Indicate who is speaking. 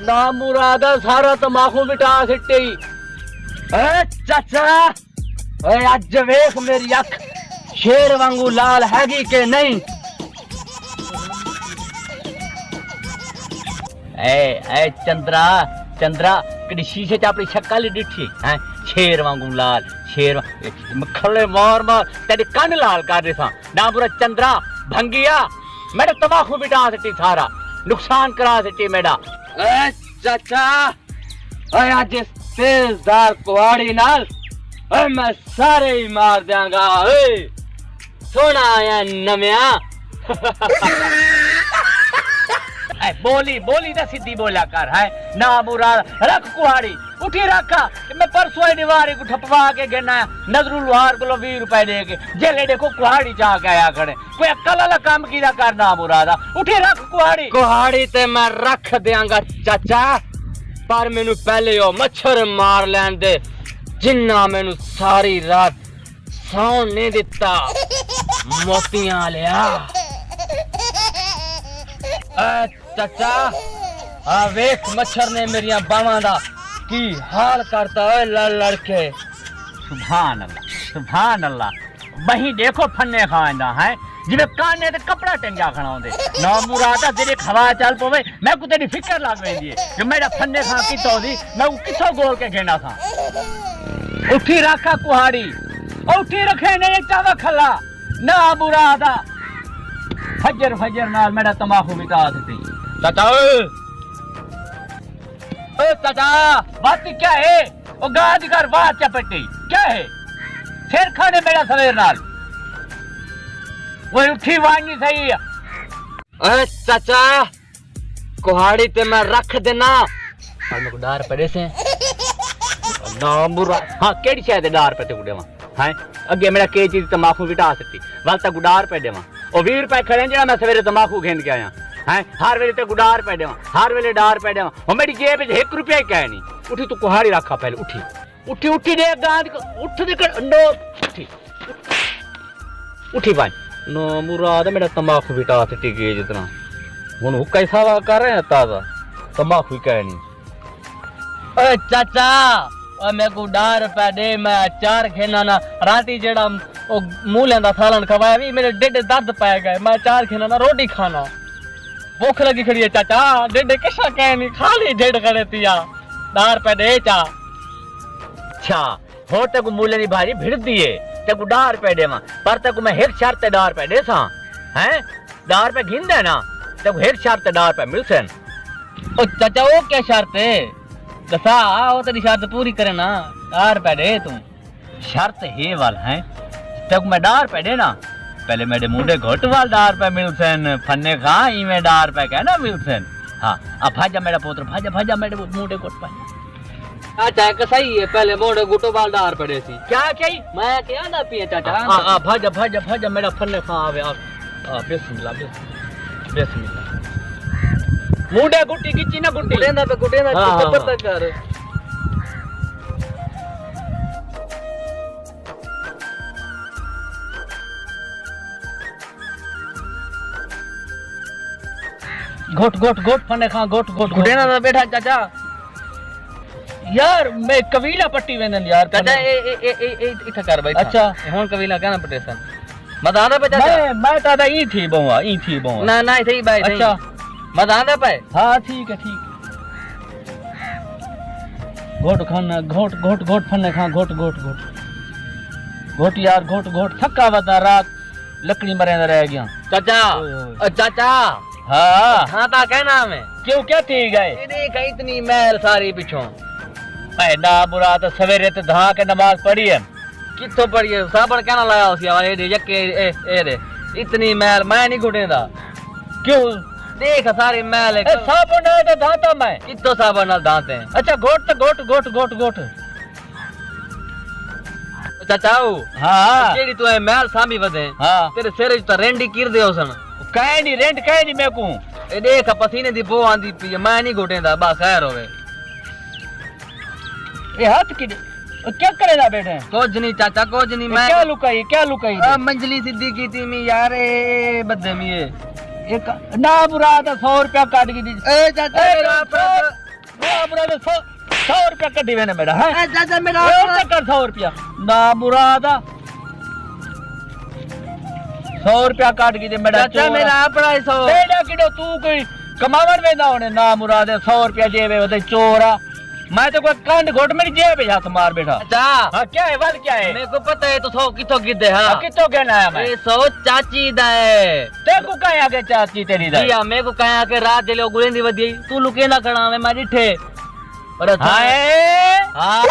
Speaker 1: ना मुरादा सारा तमाकू मिटा सिटी। चाचा अज वेख मेरी अख शेर वांगू लाल हैगी के नहीं? ए चंद्रा चंद्रा कड़ी शीशे च अपनी शक्ल डिठी है शेर वांगू लाल शेर खले मार मार तेरे कन लाल कर दे सा ना पूरा चंद्रा भंगिया मेरा तमाकू मिटा सिटी सारा नुकसान करा सिटी मेरा। चाचा आज तेजदार कुआड़ी नाल मैं सारे ही मार देंगा। सोना आया नमिया बोली बोली ना सीधी बोला कर है ना मुराद रख कुहाड़ी उठी रखा कि मैं परसों ही निवारी को ठपवा के गिना नजरुल लोहार को 20 रुपए दे के जेले देखो कुहाड़ी जा के आया खड़े कोई अक्ल वाला काम कीदा करना मुरादा उठी रख कुहाड़ी ते मैं रख देंगा चाचा पर मैनू पहले ओ मच्छर मार लैन दे जिन्ना मैनू सारी रात सौन नहीं दिता मोतियां लिया। चाचा आ वेख मच्छर ने मेरिया बावां दा की हाल करता है लड़ लड़ के। सुभान अल्लाह वही देखो फन्ने खांदा है जिवे काने ते कपड़ा टंगा खड़ा होंदे ना मुरादा तेरे हवा चल पवे मैं को तेरी फिक्र लग वेंदी है कि मेरा फन्ने खां कितो दी मैं किथों गोल के घेना था। उठी रखा कुहाड़ी उठी रखे ने चावा खला ना मुरादा फजर फजर नाल मेरा तमाकू मिटा दी। चाचा ओ चाचा बात क्या है ओ गाज कर बात चपटी क्या है फिर खाने मेरा सवेर नाल वो उठी वांगी सही है। ए चाचा कुहाड़ी ते मैं रख देना और मेरे को डार पड़े से ना बुरा हां केड़ी शायद डार पे ते गुडेवा हैं अगे मेरा के चीज तमाकू मिटा सकती वाल तक गुडार पे देवा ओ 20 रुपए खड़े जेड़ा मैं सवेरे तमाकू घेन के आया हैं हर वेले ते गुडार पे देवा हर वेले डार पे देवा ओ मेरी जेब में 1 रुपया कह नहीं। उठी तू कुहाड़ी रखा पहले उठी उठी उठी दे गांद उठ दे नो उठी उठी भाई नो मुराद मेरा तमाकू मिटा सकती के जितना हुन हुक्का सावा कर रहे हैं ताजा तमाकू कह नहीं। ओ चाचा और मेरे को डार पे दे मैं अचार खेना ना राती जेड़ा ओ मूलियां दा सालन खवाया भी मेरे डेडे दर्द पै गए मैं अचार खेना ना रोटी खाना भूख लगी खड़ी है चाचा डेडे किसा कह नहीं खा ली डेड खड़े तिया डार पे दे चा। अच्छा हो ते को मूलियां दी भारी भिड़ दिए ते को डार पे देवा पर ते को मैं एक शर्त डार पे दे सा हैं डार पे घिन दे ना ते को एक शर्त डार पे मिलसन। ओ चाचा वो क्या शर्त है दसा वो तेरी शर्त पूरी करे ना डार पे दे तू शर्त है वाल है तक मैं डार पे दे ना पहले मेरे मुंडे घोट वाल डार पे मिलसन फन्ने खा ई में डार पे कहना मिलसन। हां अब भाजा मेरा पुत्र भाजा मेरे मुंडे घोट पे अच्छा एक सही है पहले मोड़े गुटो वाल डार पे दे सी क्या कही मैं क्या ना पिए चाचा हां भाजा मेरा फन्ने खा आवे बिस्मिल्लाह बिस्मिल्लाह मुंडे गुट्टी किची ना गुट्टी गुडेंदा पे गुडेंदा चप्पर तक कर घोट घोट घोट फने खा घोट घोट गुडेंदा पे बैठा चाचा यार मैं कबीला पट्टी वेंदन यार चाचा ए इठा कर भाई अच्छा हुन कबीला कहना पटेसन मदाना पे चाचा मैं दादा ई थी बहुआ ना ना थी भाई अच्छा मदाना पे हाँ ठीक है ठीक घोट खाना घोट घोट घोट फने खा घोट घोट घोट घोट यार घोट घोट थका बता रात लकड़ी मरे रह गया चाचा चाचा हाँ हाँ ता कहना मैं क्यों क्या थी गए देख इतनी महल सारी पिछों ना बुरा तो सवेरे ते धा के नमाज पढ़ी है किथों पढ़ी है साबड़ कहना लाया उसी वाले दे यके ए रे इतनी महल मैं नहीं घुटेंदा
Speaker 2: क्यों
Speaker 1: देख सारी मैल है
Speaker 2: साबुन है तो दाता मैं
Speaker 1: कितो साबन नाल दांत हैं
Speaker 2: अच्छा गोट
Speaker 1: चाचाऊ
Speaker 2: हाँ
Speaker 1: केड़ी तू है मैल सामी वदे
Speaker 2: हाँ
Speaker 1: तेरे सिर च तो रेंडी किर दे ओसन
Speaker 2: कहे नहीं रेंट कहे नहीं मैं को
Speaker 1: ए देख पसीने दी बो आंदी पी मैं नहीं घोटेंदा बा खैर होवे
Speaker 2: ये हाथ की क्या करेगा बेटे
Speaker 1: कुछ नहीं चाचा कुछ नहीं मैं
Speaker 2: क्या लुकाई
Speaker 1: मंजली सीधी की थी मी यार ए बदे मी
Speaker 2: एक ना मुराद 100 रुपया काट के दी
Speaker 1: ए चाचा मेरा
Speaker 2: ना मुराद 100 रुपया कटी मैंने मेरा है
Speaker 1: ए चाचा मेरा
Speaker 2: कर 100 रुपया ना मुराद 100 रुपया काट के दे मेरा
Speaker 1: चाचा मेरा अपना 100
Speaker 2: बेटा किडो तू कोई कमावन में ना होने ना मुराद 100 रुपया जेबे वदे चोरा मैं तो कोई कंड घोट मेरी जेब हाथ मार बैठा
Speaker 1: अच्छा
Speaker 2: हां क्या है वाल क्या है
Speaker 1: मेरे को पता है तो 100 कितो गिदे हां
Speaker 2: कितो कहना है मैं
Speaker 1: ये 100 चाची दा है
Speaker 2: ते को कहे आगे चाची तेरी दा
Speaker 1: जी मेरे को कहा के रात जले गुलेंदी वदी तू लुके ना खड़ा मैं डिठे पर
Speaker 2: हाय
Speaker 1: हां